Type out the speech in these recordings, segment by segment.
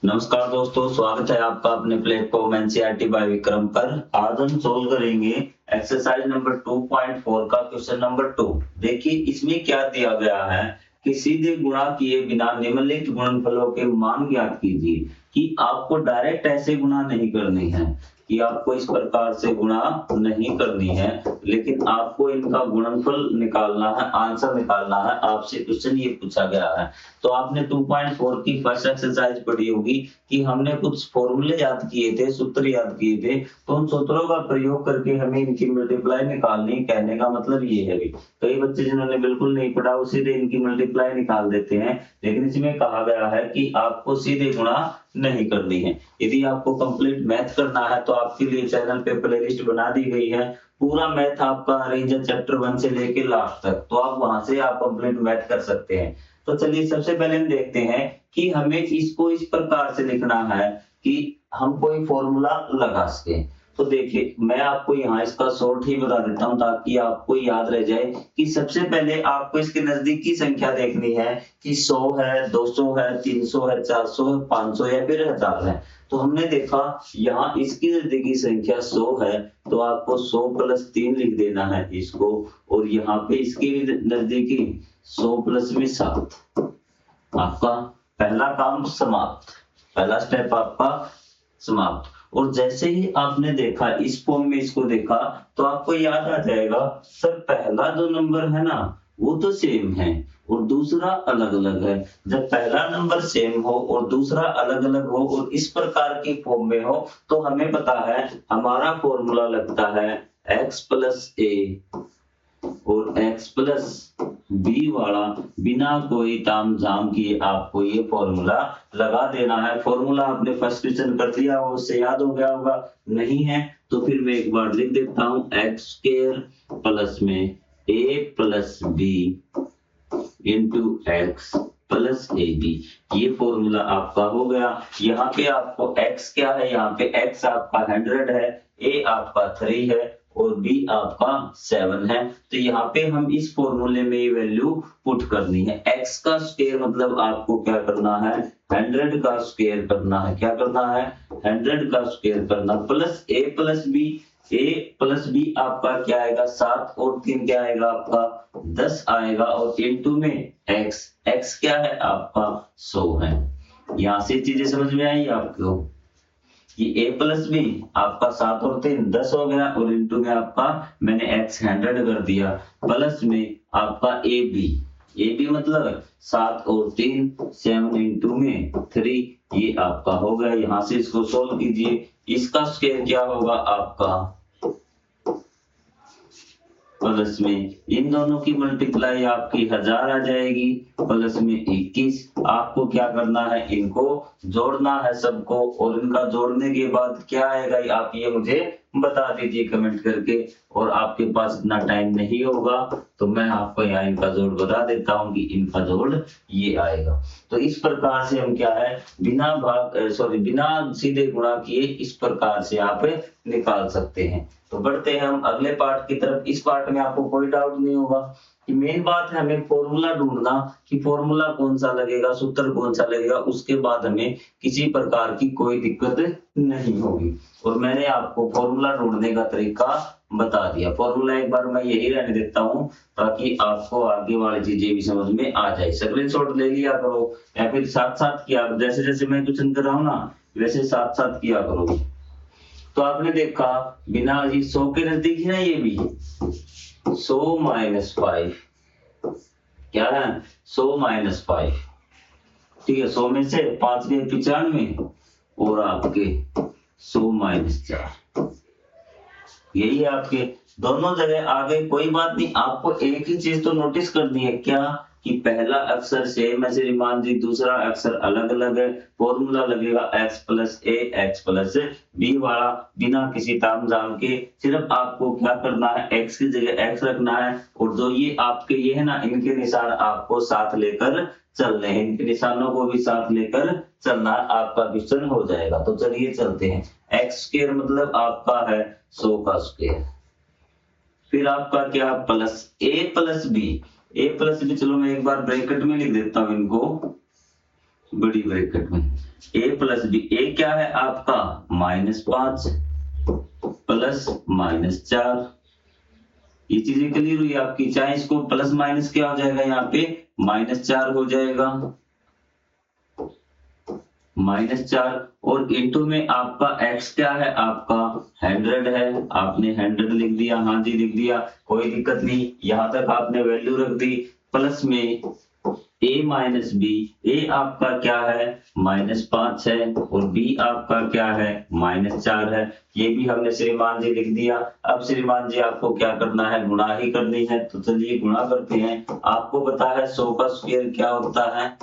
नमस्कार दोस्तों, स्वागत है आपका अपने प्लेटफॉर्म एनसीईआरटी बाय विक्रम पर। आज हम सोल्व करेंगे एक्सरसाइज नंबर 2.4 का क्वेश्चन नंबर 2। देखिए इसमें क्या दिया गया है कि सीधे गुणा किए बिना निम्नलिखित गुणनफलों के मान ज्ञात कीजिए। कि आपको डायरेक्ट ऐसे गुणा नहीं करनी है, कि आपको इस प्रकार से गुणा नहीं करनी है, लेकिन आपको इनका गुणनफल निकालना है, आंसर निकालना है। आपसे क्वेश्चन ये पूछा गया है। तो आपने 2.4 की फर्स्ट एक्सरसाइज पढ़ी होगी कि हमने कुछ फॉर्मूले याद किए थे, सूत्र याद किए थे, तो उन सूत्रों का प्रयोग करके हमें इनकी मल्टीप्लाई निकालनी। कहने का मतलब ये है, कई बच्चे जिन्होंने बिल्कुल नहीं पढ़ा वो सीधे इनकी मल्टीप्लाई निकाल देते हैं, लेकिन इसमें कहा गया है कि आपको सीधे गुणा नहीं करनी है। यदि आपको कंप्लीट मैथ करना है तो आपके लिए चैनल पे प्लेलिस्ट बना दी गई है। पूरा मैथ आपका अरेंज है चैप्टर 1 से लेके लास्ट तक, तो आप वहां से आप कंप्लीट मैथ कर सकते हैं। तो चलिए सबसे पहले हम देखते हैं कि हमें इसको इस प्रकार से लिखना है कि हम कोई फॉर्मूला लगा सके। तो देखिए मैं आपको यहाँ इसका शॉर्ट ही बता देता हूँ ताकि आपको याद रह जाए कि सबसे पहले आपको इसके नजदीकी संख्या देखनी है कि 100 है, 200 है, 300 है, 400 है, 500 या फिर 1000 है। तो हमने देखा यहाँ इसकी नजदीकी संख्या 100 है, तो आपको 100 प्लस 3 लिख देना है इसको, और यहाँ पे इसकी नजदीकी 100 प्लस में 7। आपका पहला काम समाप्त, पहला स्टेप आपका समाप्त। और जैसे ही आपने देखा इस फॉर्म में इसको देखा तो आपको याद आ जाएगा सर पहला जो नंबर है ना वो तो सेम है और दूसरा अलग अलग है। जब पहला नंबर सेम हो और दूसरा अलग अलग हो और इस प्रकार की फॉर्म में हो तो हमें पता है हमारा फॉर्मूला लगता है x प्लस ए और x प्लस बी वाला। बिना कोई ताम झाम किए आपको ये फॉर्मूला लगा देना है। फॉर्मूला आपने फर्स्ट क्वेश्चन कर दिया हो, उससे याद हो गया होगा, नहीं है तो फिर मैं एक बार लिख देता हूं एक्स स्क्वायर प्लस में a plus b into x plus a b. ये फॉर्मूला आपका हो गया। यहाँ पे आपको x क्या है, यहाँ पे x आपका 100 है, a आपका 3 है और b आपका 7 है। तो यहाँ पे हम इस फॉर्मूले में ये वैल्यू पुट करनी है। x का स्क्वायर मतलब आपको क्या करना है, 100 का स्क्वायर करना है। क्या करना है, 100 का स्क्वायर करना, plus a plus b। a plus b आपका क्या आएगा 7 और 3 क्या आएगा आपका 10 आएगा, और इनटू में x क्या है आपका 100 है। यहाँ से चीजें समझ में आई आपको कि a प्लस बी आपका 7 और 3 10 हो गया, और इंटू में आपका मैंने x 100 कर दिया, प्लस में आपका ए बी मतलब 7 और 3 7 इंटू में 3, ये आपका हो गया। यहाँ से इसको सोल्व कीजिए। इसका स्क्वायर क्या होगा आपका प्लस में इन दोनों की मल्टीप्लाई आपकी 1000 आ जाएगी, प्लस में 21। आपको क्या करना है, इनको जोड़ना है सबको, और इनका जोड़ने के बाद क्या आएगा आप ये मुझे बता दीजिए कमेंट करके। और आपके पास इतना टाइम नहीं होगा तो मैं आपको यहाँ इनका जोड़ बता देता हूँ कि इनका जोड़ ये आएगा। तो इस प्रकार से हम क्या है बिना सीधे गुणा किए इस प्रकार से आप निकाल सकते हैं। तो बढ़ते हैं हम अगले पार्ट की तरफ। इस पार्ट में आपको कोई डाउट नहीं होगा कि मेन बात है हमें फॉर्मूला ढूंढना कि फॉर्मूला कौन सा लगेगा, सूत्र कौन सा लगेगा, उसके बाद हमें किसी प्रकार की कोई दिक्कत नहीं होगी। और मैंने आपको फॉर्मूला ढूंढने का तरीका बता दिया। फॉर्मूला एक बार मैं यही रहने देता हूं ताकि आपको आगे वाली चीजें भी समझ में आ जाए। स्क्रीनशॉट ले लिया करो या फिर साथ साथ किया, जैसे जैसे मैं क्वेश्चन कर रहा हूं ना वैसे साथ साथ किया करो। तो आपने देखा बिना ये 100 के नजदीक है ना, ये भी 100 माइनस 5 क्या है 100 माइनस 5, ठीक है। 100 में से 5 गए 95 और आपके 100 माइनस 4, यही है आपके दोनों जगह आ गए। कोई बात नहीं, आपको एक ही चीज तो नोटिस करनी है क्या कि पहला अक्षर सेम है श्रीमान जी, दूसरा अक्षर अलग अलग है। फॉर्मूला लगेगा x प्लस ए एक्स प्लस बी वाला, बिना किसी ताम झाम के। सिर्फ आपको क्या करना है, x की जगह x रखना है, और जो ये आपके ये है ना इनके निशान आपको साथ लेकर चलने हैं, इनके निशानों को भी साथ लेकर चलना, आपका क्वेश्चन हो जाएगा। तो चलिए चलते हैं। एक्स स्क्वायर मतलब आपका है 100 का स्क्वायर, फिर आपका क्या प्लस ए प्लस बी चलो मैं एक बार ब्रैकेट में लिख देता हूं इनको, बड़ी ब्रैकेट में a प्लस बी, a क्या है आपका -5 प्लस -4, ये चीजें क्लियर हुई आपकी। चाहे इसको प्लस माइनस क्या हो जाएगा, यहाँ पे -4 हो जाएगा, -4 और इंटू में आपका x क्या है आपका 100 है, आपने 100 लिख दिया, हाँ जी लिख दिया, कोई दिक्कत नहीं, यहाँ तक आपने वैल्यू रख दी। प्लस में a माइनस बी, a आपका क्या है -5 है और b आपका क्या है -4 है, ये भी हमने श्रीमान जी लिख दिया। अब श्रीमान जी आपको क्या करना है, गुणा ही करनी है, तो चलिए गुणा करते हैं। आपको पता है 100 का स्क्वायर क्या होता है,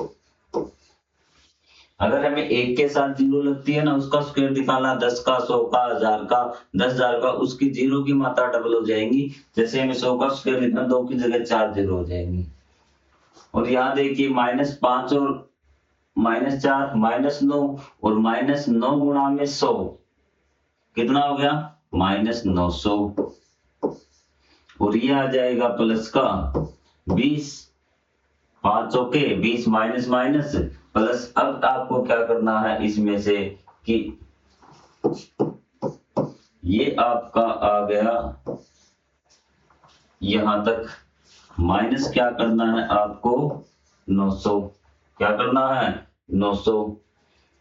अगर हमें 1 के साथ 0 लगती है ना, उसका स्क्वायर निकालना, 10 का, 100 का, 1000 का, 10,000 का, उसकी 0 की मात्रा डबल हो जाएंगी। जैसे हमें 100 का स्क्वायर लिखना, 2 की जगह 4 0 हो जाएंगी। और यहाँ देखिए -5 और -4 -9 और -9 गुणा में 100 कितना हो गया -900, और ये आ जाएगा प्लस का 20, 5 ओके 20 माइनस माइनस प्लस। अब आपको क्या करना है इसमें से कि ये आपका आ गया यहां तक, माइनस क्या करना है आपको 900, क्या करना है 900,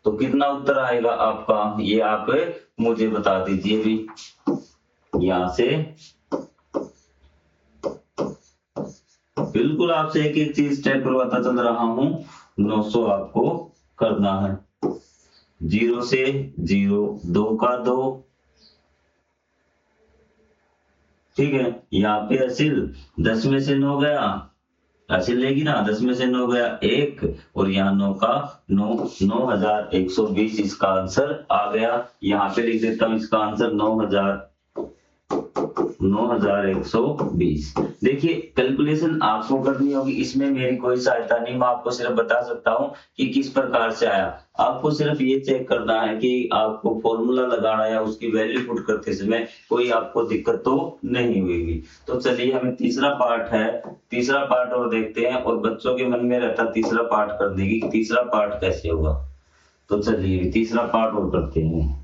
तो कितना उत्तर आएगा आपका, ये आप मुझे बता दीजिए भी। यहां से बिल्कुल आपसे एक एक चीज स्टेप करवाता चल रहा हूं, 900 आपको करना है, 0 से 0, 2 का 2, ठीक है। यहाँ पे हासिल 10 में से 9 गया, हासिल लेगी ना, 10 में से 9 गया 1, और यहाँ 9 का 9, 9120 इसका आंसर आ गया। यहाँ पे लिख देता हूँ इसका आंसर 9120। देखिए कैलकुलेशन आपको करनी होगी, इसमें मेरी कोई सहायता नहीं, मैं आपको सिर्फ बता सकता हूँ कि किस प्रकार से आया। आपको सिर्फ ये चेक करना है कि आपको फॉर्मूला लगाना या उसकी वैल्यू पुट करते समय कोई आपको दिक्कत तो नहीं हुई। तो चलिए हमें तीसरा पार्ट है, तीसरा पार्ट और देखते हैं, और बच्चों के मन में रहता तीसरा पार्ट करने की, तीसरा पार्ट कैसे होगा। तो चलिए तीसरा पार्ट और करते हैं।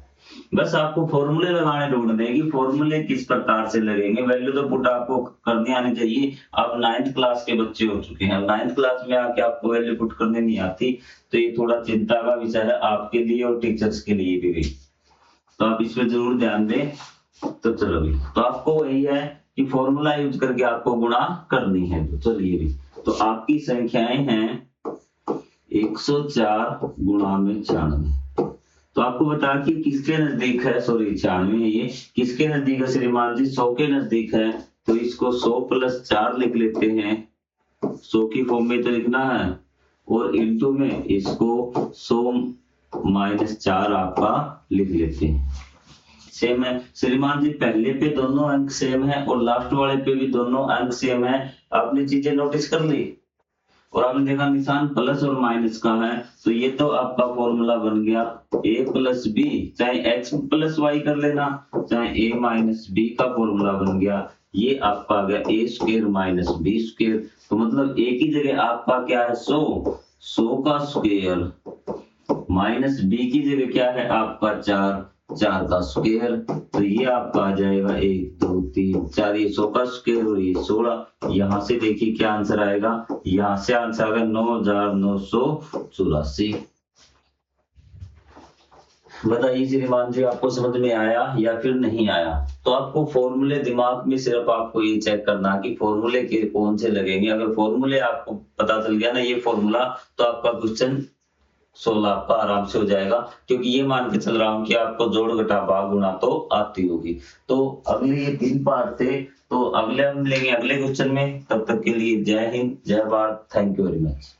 बस आपको फॉर्मूले लगाने ढूंढने की, फॉर्मूले किस प्रकार से लगेंगे, वैल्यू तो पुट आपको करनी आनी चाहिए। आप 9th क्लास के बच्चे हो चुके हैं, 9th क्लास में आके आपको वैल्यू पुट करने नहीं आती, तो ये थोड़ा चिंता का विषय है आपके लिए और टीचर्स के लिए भी, तो आप इसमें जरूर ध्यान दें। तो चलो भी, तो आपको वही है कि फॉर्मूला यूज करके आपको गुणा करनी है। तो चलिए भी, तो आपकी संख्याएं हैं 104 गुणा में 96, तो आपको बता कि किसके नजदीक है, सॉरी 96 है, ये किसके नजदीक है श्रीमान जी 100 के नजदीक है, तो इसको 100 प्लस 4 लिख लेते हैं, 100 की फॉर्म में तो लिखना है, और इंटू में इसको 100 माइनस 4 आपका लिख लेते हैं। सेम है श्रीमान जी, पहले पे दोनों अंक सेम है और लास्ट वाले पे भी दोनों अंक सेम है, आपने चीजें नोटिस कर ली, और आपने देखा निशान प्लस और माइनस का है, तो ये तो आपका फॉर्मूला बन गया a प्लस बी, चाहे x प्लस वाई कर लेना, चाहे a माइनस बी का फॉर्मूला बन गया, ये आपका आ गया a square minus b square. तो मतलब a की जगह आपका क्या है 100 का स्क्वायर, माइनस b की जगह क्या है आपका 4 का स्क्वायर, तो ये आपका आ जाएगा 1 2 3 4, ये 100 का स्क्वायर और ये 16। यहाँ से देखिए क्या आंसर आएगा, यहाँ से आंसर आएगा 9984। बताइए श्रीमान जी आपको समझ में आया या फिर नहीं आया। तो आपको फॉर्मूले दिमाग में सिर्फ आपको ये चेक करना कि फॉर्मूले के कौन से लगेंगे, अगर फॉर्मूले आपको पता चल गया ना ये फॉर्मूला, तो आपका क्वेश्चन 16 आपका आराम से हो जाएगा, क्योंकि ये मान के चल रहा हूं कि आपको जोड़ घटा भाग गुणा तो आती होगी। तो अगले ये 3 पार्ट थे, तो अगले हम लेंगे अगले क्वेश्चन में, तब तक के लिए जय हिंद जय Bharat, thank you very much.